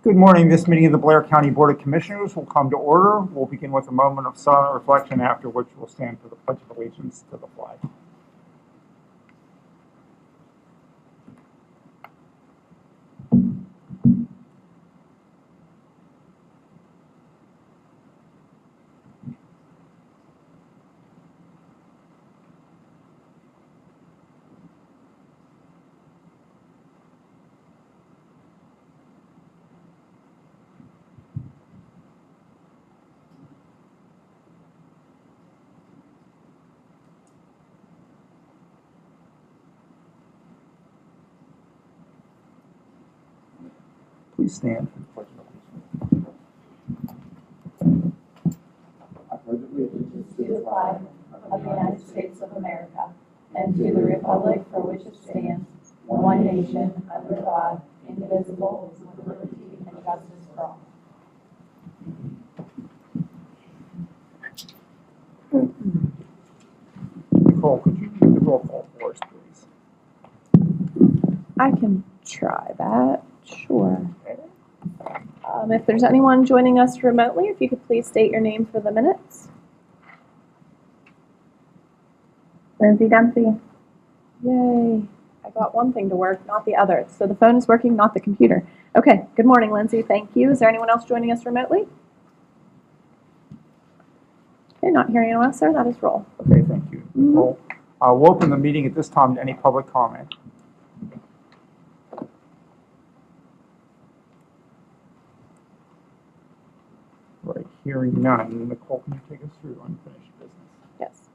Good morning. This meeting of the Blair County Board of Commissioners will come to order. We'll begin with a moment of silent reflection, after which we'll stand for the Pledge of Allegiance to the flag. Please stand for the Pledge of Allegiance. I pledge allegiance to the flag of the United States of America and to the republic for which it stands, one nation, under God, indivisible, with liberty and justice for all. Nicole, could you do the roll call for us, please? I can try that, sure. If there's anyone joining us remotely, if you could please state your name for the minutes. Lindsay Dempsey. Yay. I got one thing to work, not the other. So the phone is working, not the computer. Okay, good morning, Lindsay. Thank you. Is there anyone else joining us remotely? Okay, not hearing anyone else, sir. That is roll. Okay, thank you, Nicole. We'll open the meeting at this time to any public comment. Right, hearing none. Nicole, can you take us through unfinished business? Yes.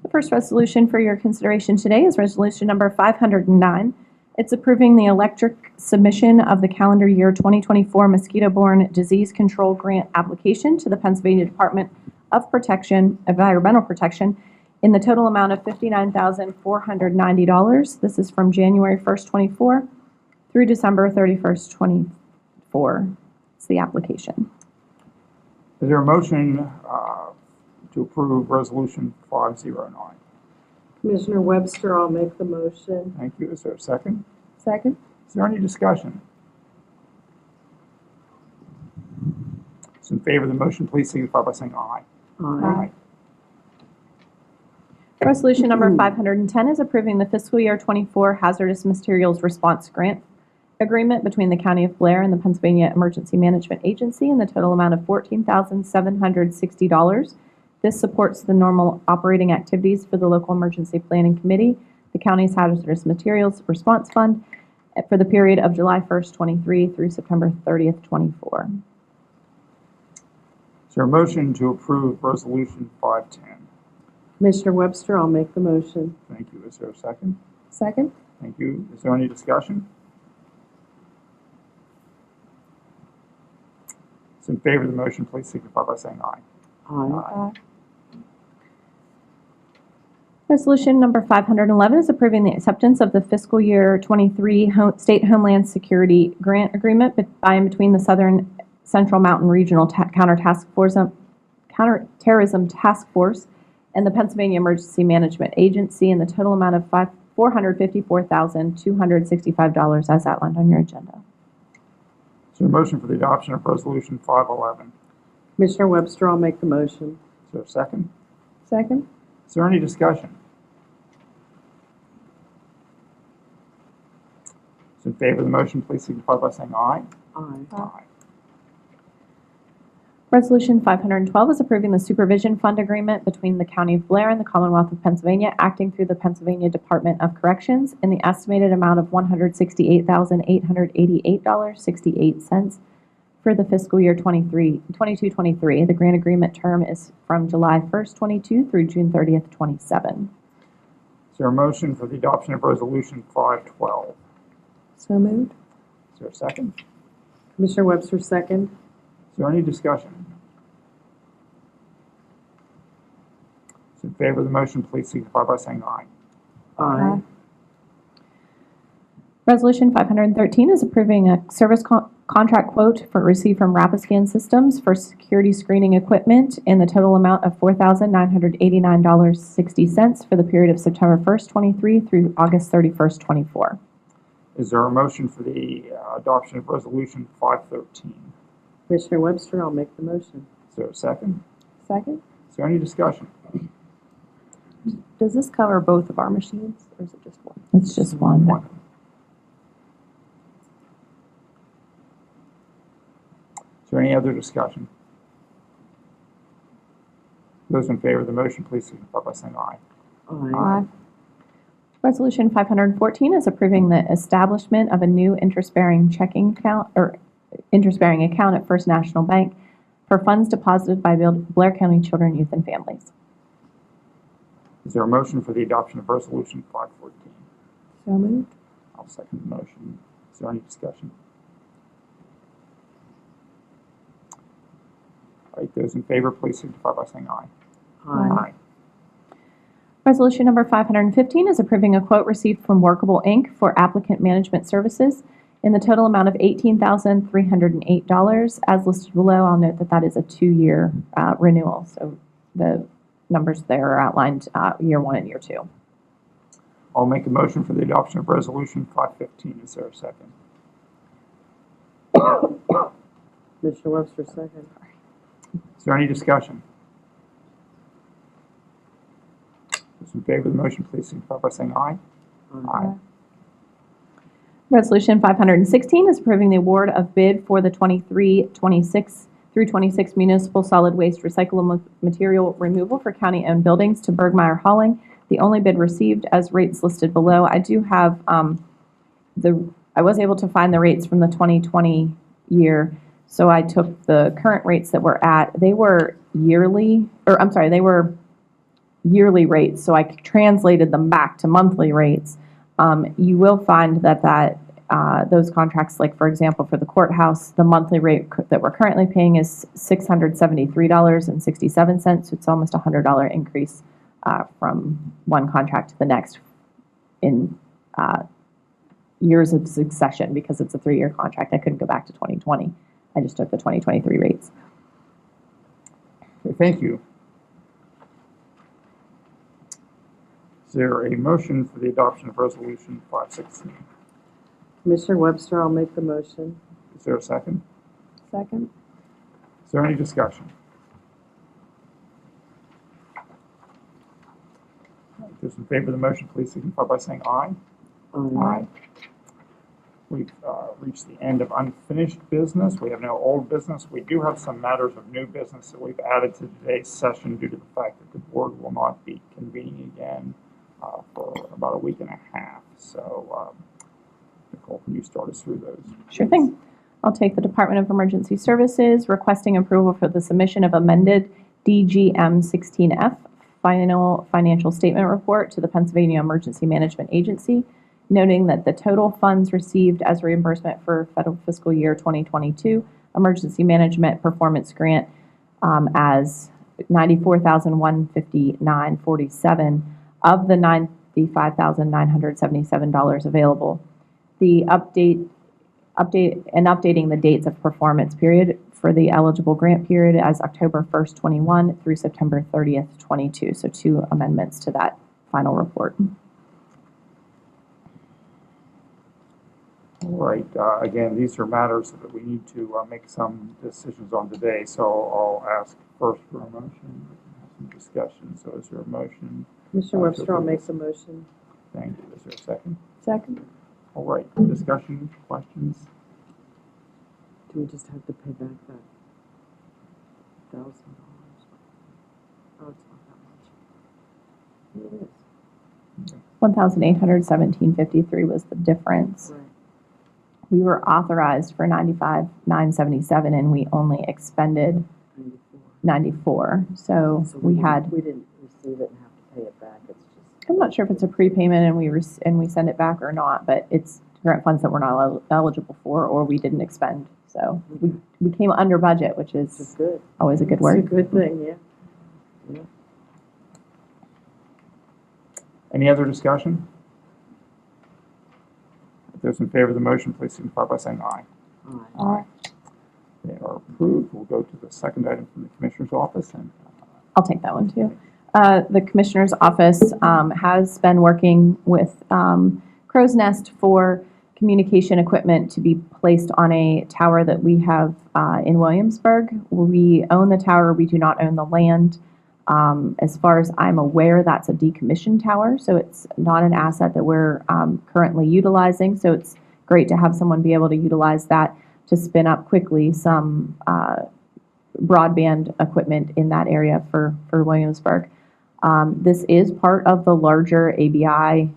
The first resolution for your consideration today is resolution number 509. It's approving the electric submission of the calendar year 2024 mosquito-borne disease control grant application to the Pennsylvania Department of Environmental Protection in the total amount of $59,490. This is from January 1st, 24 through December 31st, 24. It's the application. Is there a motion to approve Resolution 509? Commissioner Webster, I'll make the motion. Thank you. Is there a second? Second. Is there any discussion? Those in favor of the motion, please signify by saying aye. Aye. Resolution number 510 is approving the fiscal year 24 hazardous materials response grant agreement between the County of Blair and the Pennsylvania Emergency Management Agency in the total amount of $14,760. This supports the normal operating activities for the local emergency planning committee, the county's hazardous materials response fund, for the period of July 1st, 23 through September 30th, 24. Is there a motion to approve Resolution 510? Commissioner Webster, I'll make the motion. Thank you. Is there a second? Second. Thank you. Is there any discussion? Those in favor of the motion, please signify by saying aye. Aye. Resolution number 511 is approving the acceptance of the fiscal year 23 State Homeland Security Grant Agreement by and between the Southern Central Mountain Regional Counterterrorism Task Force and the Pennsylvania Emergency Management Agency in the total amount of $454,265 as outlined on your agenda. Is there a motion for the adoption of Resolution 511? Commissioner Webster, I'll make the motion. Is there a second? Second. Is there any discussion? Those in favor of the motion, please signify by saying aye. Aye. Aye. Resolution 512 is approving the supervision fund agreement between the County of Blair and the Commonwealth of Pennsylvania, acting through the Pennsylvania Department of Corrections in the estimated amount of $168,888.68 for the fiscal year 22-23. The grant agreement term is from July 1st, 22 through June 30th, 27. Is there a motion for the adoption of Resolution 512? So moved. Is there a second? Commissioner Webster, second. Is there any discussion? Those in favor of the motion, please signify by saying aye. Aye. Resolution 513 is approving a service contract quote for received from Rapiscan Systems for security screening equipment in the total amount of $4,989.60 for the period of September 1st, 23 through August 31st, 24. Is there a motion for the adoption of Resolution 513? Commissioner Webster, I'll make the motion. Is there a second? Second. Is there any discussion? Does this cover both of our machines, or is it just one? It's just one. One. Is there any other discussion? Those in favor of the motion, please signify by saying aye. Aye. Resolution 514 is approving the establishment of a new interest-bearing checking account or interest-bearing account at First National Bank for funds deposited by Blair County Children, Youth, and Families. Is there a motion for the adoption of Resolution 514? So moved. I'll second the motion. Is there any discussion? All right, those in favor, please signify by saying aye. Aye. Resolution number 515 is approving a quote received from Workable Inc. for applicant management services in the total amount of $18,308. As listed below, I'll note that that is a 2-year renewal. So the numbers there are outlined year 1 and year 2. I'll make a motion for the adoption of Resolution 515. Is there a second? Commissioner Webster, second. Is there any discussion? Those in favor of the motion, please signify by saying aye. Aye. Resolution 516 is approving the award of bid for the 23-26 through 26 municipal solid waste recyclable material removal for county-owned buildings to Bergmeyer Hauling. The only bid received as rates listed below. I do have I was able to find the rates from the 2020 year, so I took the current rates that we're at. They were yearly rates, so I translated them back to monthly rates. You will find that those contracts, like for example for the courthouse, the monthly rate that we're currently paying is $673.67. So it's almost a $100 increase from one contract to the next in years of succession because it's a 3-year contract. I couldn't go back to 2020. I just took the 2023 rates. Okay, thank you. Is there a motion for the adoption of Resolution 516? Commissioner Webster, I'll make the motion. Is there a second? Second. Is there any discussion? Those in favor of the motion, please signify by saying aye. Aye. We've reached the end of unfinished business. We have no old business. We do have some matters of new business that we've added to today's session due to the fact that the board will not be convening again for about a week and a half. So, Nicole, can you start us through those? Sure thing. I'll take the Department of Emergency Services requesting approval for the submission of amended DGM 16F final financial statement report to the Pennsylvania Emergency Management Agency, noting that the total funds received as reimbursement for federal fiscal year 2022 emergency management performance grant as $94,159.47 of the $95,977 available. The updating the dates of performance period for the eligible grant period as October 1st, 21 through September 30th, 22. So 2 amendments to that final report. All right. Again, these are matters that we need to make some decisions on today. So I'll ask first for a motion, some discussion. So is there a motion? Commissioner Webster, I'll make the motion. Thank you. Is there a second? Second. All right. Discussion, questions? Do we just have to pay back that $1,000? Oh, it's not that much. It is. $1,817.53 was the difference. Right. We were authorized for $95,977 and we only expended 94. So we didn't receive it and have to pay it back. It's just. I'm not sure if it's a prepayment and we send it back or not, but it's grant funds that we're not eligible for or we didn't expend. So we came under budget, which is good. always a good It's word. a good thing, yeah. Any other discussion? If those in favor of the motion, please signify by saying aye. Aye. They are approved. We'll go to the second item from the Commissioner's office. And I'll take that one too. The Commissioner's office has been working with Crow's Nest for communication equipment to be placed on a tower that we have in Williamsburg. We own the tower, we do not own the land. As far as I'm aware, that's a decommissioned tower, so it's not an asset that we're currently utilizing. So it's great to have someone be able to utilize that to spin up quickly some broadband equipment in that area for Williamsburg. This is part of the larger ABI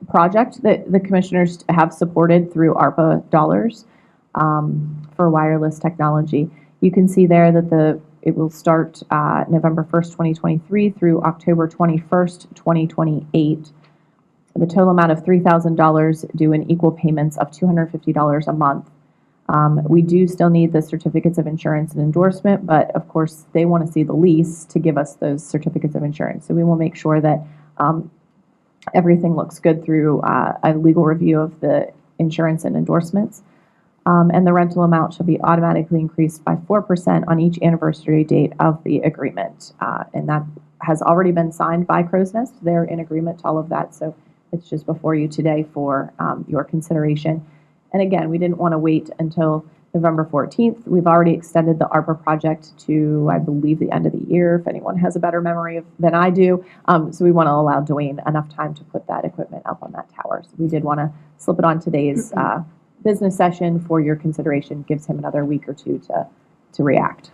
project that the commissioners have supported through ARPA dollars for wireless technology. You can see there that it will start November 1st, 2023 through October 21st, 2028. The total amount of $3,000 due in equal payments of $250 a month. We do still need the certificates of insurance and endorsement, but of course they want to see the lease to give us those certificates of insurance. So we will make sure that everything looks good through a legal review of the insurance and endorsements. And the rental amount shall be automatically increased by 4% on each anniversary date of the agreement. And that has already been signed by Crow's Nest. They're in agreement to all of that. So it's just before you today for your consideration. And again, we didn't want to wait until November 14th. We've already extended the ARPA project to, I believe, the end of the year, if anyone has a better memory than I do. So we want to allow Dwayne enough time to put that equipment up on that tower. So we did want to slip it on today's business session for your consideration. Gives him another week or two to react.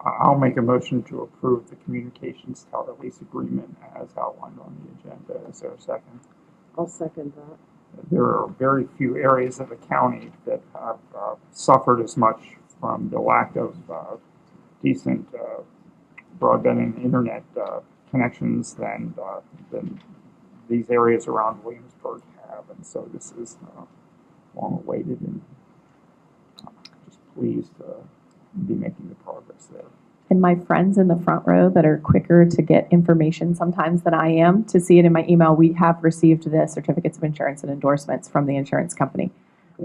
I'll make a motion to approve the communications tower lease agreement as outlined on the agenda. Is there a second? I'll second that. There are very few areas of the county that have suffered as much from the lack of decent broadband and internet connections than these areas around Williamsburg have. And so this is long awaited, and just pleased to be making the progress there. And my friends in the front row that are quicker to get information sometimes than I am to see it in my email, we have received the certificates of insurance and endorsements from the insurance company.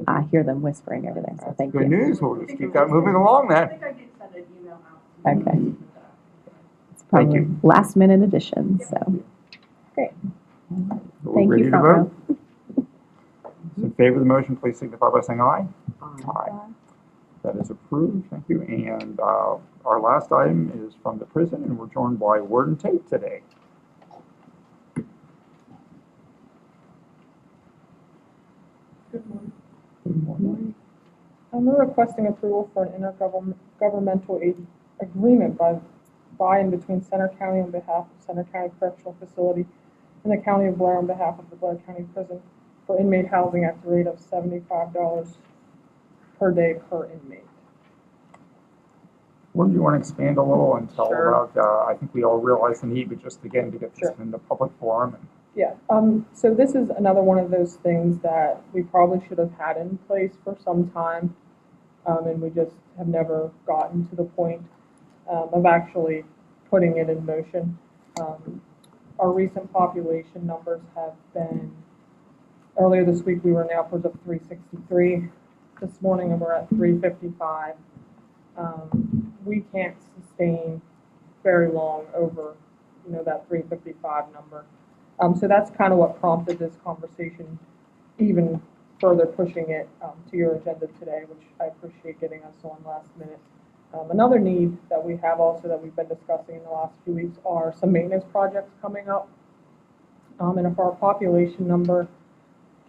I hear them whispering everything, so thank you. Good news. We'll just keep that moving along then. I think I did send an email out. Okay. It's probably you. last minute addition, so. Great. We're Thank ready you, to front vote. row. Those in favor of the motion, please signify by saying aye. Aye. That is approved. Thank you. And our last item is from the prison, and we're joined by Warden Tate today. Good morning. Good morning. We're requesting approval for an intergovernmental agreement by and between Center County on behalf of Center County Correctional Facility and the County of Blair on behalf of the Blair County Prison for inmate housing at the rate of $75 per day per inmate. Warden, do you want to expand a little and tell Sure. about, I think we all realize the need, but just again to get this Sure. in the public forum. Yeah, so this is another one of those things that we probably should have had in place for some time, and we just have never gotten to the point of actually putting it in motion. Our recent population numbers have been, earlier this week we were now upwards of 363. This morning and we're at 355. We can't sustain very long over, that 355 number. So that's kind of what prompted this conversation, even further pushing it to your agenda today, which I appreciate getting us on last minute. Another need that we have also that we've been discussing in the last few weeks are some maintenance projects coming up. And if our population number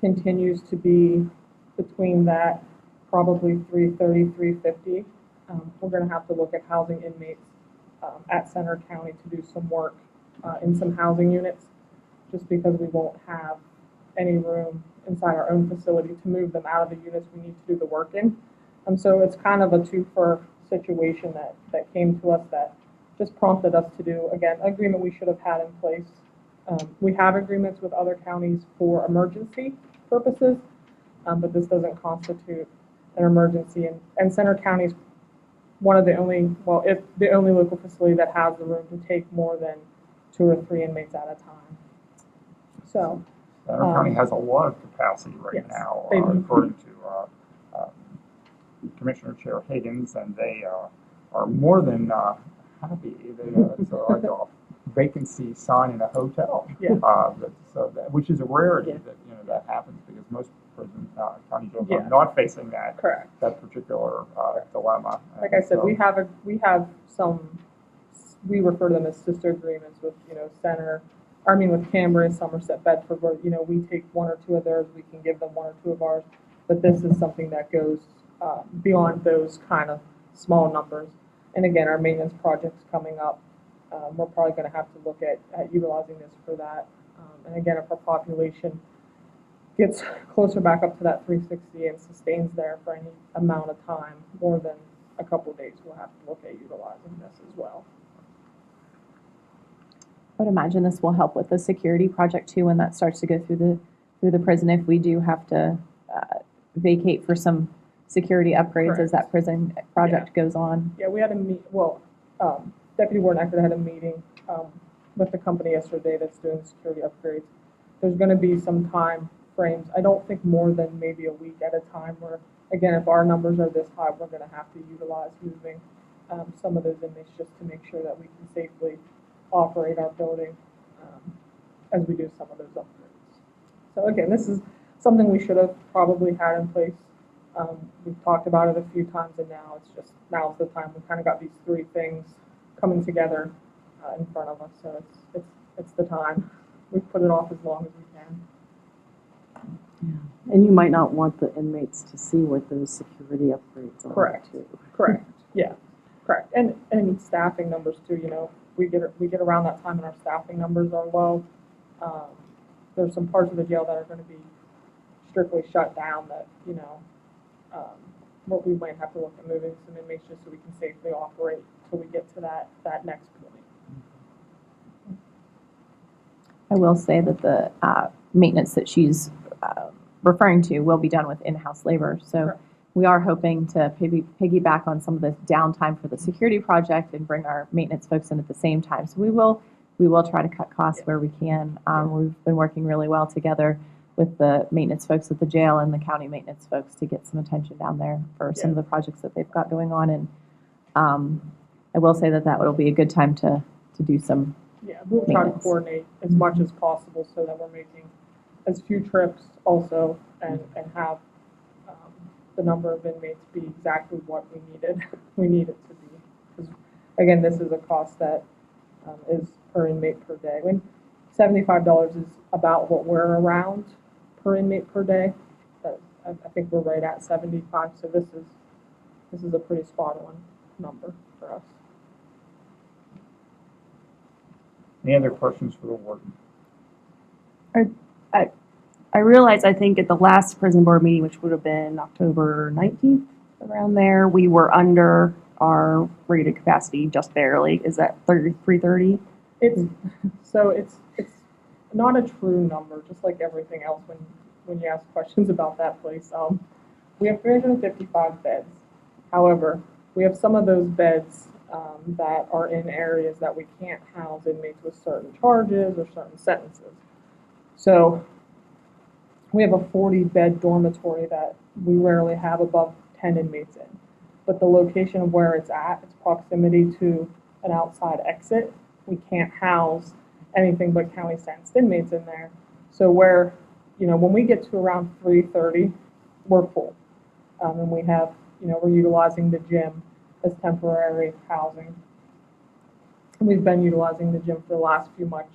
continues to be between that, probably 330, 350, we're going to have to look at housing inmates at Center County to do some work in some housing units, just because we won't have any room inside our own facility to move them out of the units we need to do the work in. So it's kind of a two-for situation that came to us that just prompted us to do, again, an agreement we should have had in place. We have agreements with other counties for emergency purposes, but this doesn't constitute an emergency. And Center County is one of the only, well, if the only local facility that has the room to take more than 2 or 3 inmates at a time. So Center County has a lot of capacity right yes, now, they do. according to Commissioner Chair Higgins, and they are more than happy. It's like a vacancy sign in a hotel, Yeah. which is a rarity Yeah. that that happens, because most prison, county jails Yeah. are not facing that, Correct. that particular, dilemma. Like I said, So- we have some, we refer to them as sister agreements with, with Cambria, Somerset, Bedford, where, we take one or two of theirs, we can give them one or two of ours. But this is something that goes beyond those kind of small numbers. And again, our maintenance project's coming up. We're probably going to have to look at utilizing this for that. And again, if our population gets closer back up to that 360 and sustains there for any amount of time, more than a couple of days, we'll have to look at utilizing this as well. I would imagine this will help with the security project too, when that starts to go through the prison, if we do have to vacate for some security upgrades as Correct. that prison project goes on. Yeah, we had Deputy Warden Eckert had a meeting with the company yesterday that's doing the security upgrades. There's going to be some time frames. I don't think more than maybe a week at a time, where, again, if our numbers are this high, we're going to have to utilize moving some of those inmates just to make sure that we can safely operate our building as we do some of those upgrades. So again, this is something we should have probably had in place. We've talked about it a few times, and now's the time. We've kind of got these three things coming together in front of us, so it's the time. We've put it off as long as we can. And you might not want the inmates to see what those security upgrades are. Correct. Too. Correct. Yeah. Correct. And staffing numbers too. We get around that time and our staffing numbers are low. There's some parts of the jail that are going to be strictly shut down that what we might have to look at moving some inmates just so we can safely operate till we get to that next point. I will say that the maintenance that she's referring to will be done with in-house labor. So Correct. we are hoping to piggyback on some of the downtime for the security project and bring our maintenance folks in at the same time. So we will try to cut costs where we can. We've been working really well together with the maintenance folks at the jail and the county maintenance folks to get some attention down there for some of the projects that they've got going on. And I will say that will be a good time to do some. Yeah, we'll try to Maintenance. coordinate as much as possible so that we're making as few trips also and have the number of inmates be exactly what we need it to be. Because again, this is a cost that is per inmate per day. When $75 is about what we're around per inmate per day. I think we're right at 75, so this is a pretty spot on number for us. Any other questions for the warden? I realize, I think at the last prison board meeting, which would have been October 19th, around there, we were under our rated capacity just barely. Is that 330? It's not a true number, just like everything else when you ask questions about that place. We have 355 beds. However, we have some of those beds that are in areas that we can't house inmates with certain charges or certain sentences. So we have a 40-bed dormitory that we rarely have above 10 inmates in. But the location of where it's at, its proximity to an outside exit, we can't house anything but county sentenced inmates in there. So when we get to around 330, we're full. And we have, we're utilizing the gym as temporary housing. And we've been utilizing the gym for the last few months,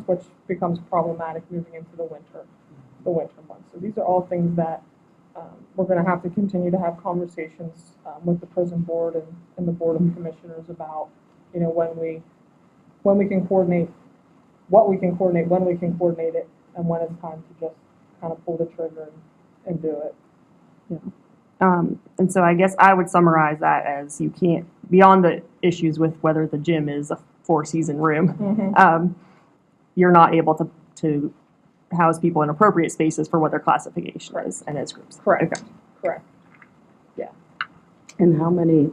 which becomes problematic moving into the winter months. So these are all things that we're going to have to continue to have conversations with the prison board and the board of commissioners about, when we can coordinate, what we can coordinate, when we can coordinate it, and when it's time to just kind of pull the trigger and do it. And so I guess I would summarize that as you can't, beyond the issues with whether the gym is a 4-season room, you're not able to house people in appropriate spaces for what their classification is and as groups. Correct. Okay. Correct. And how many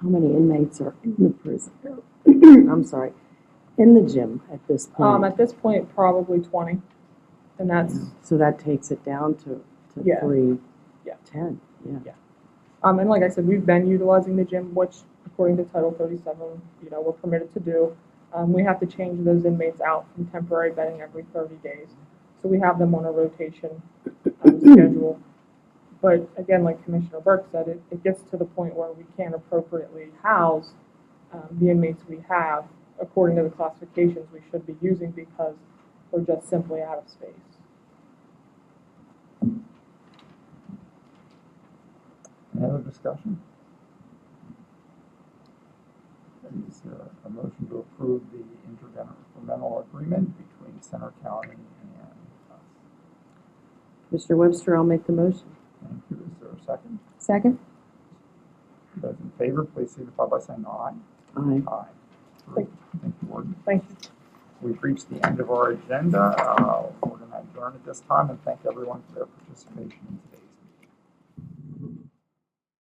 inmates are in the prison? I'm sorry, in the gym at this point? At this point, probably 20, and that's So that takes it down to Yeah. 310. Yeah. And like I said, we've been utilizing the gym, which according to Title 37, we're permitted to do. We have to change those inmates out from temporary bedding every 30 days. So we have them on a rotation schedule. But again, like Commissioner Burke said, it gets to the point where we can't appropriately house the inmates we have according to the classifications we should be using because we're just simply out of space. Any other discussion? Is there a motion to approve the intergovernmental agreement between Center County and us? Mr. Webster, I'll make the motion. Thank you. Is there a second? Second? Those in favor, please signify by saying aye. Aye. Aye. Thank you, Warden. Thank you. We've reached the end of our agenda. We're going to adjourn at this time and thank everyone for their participation in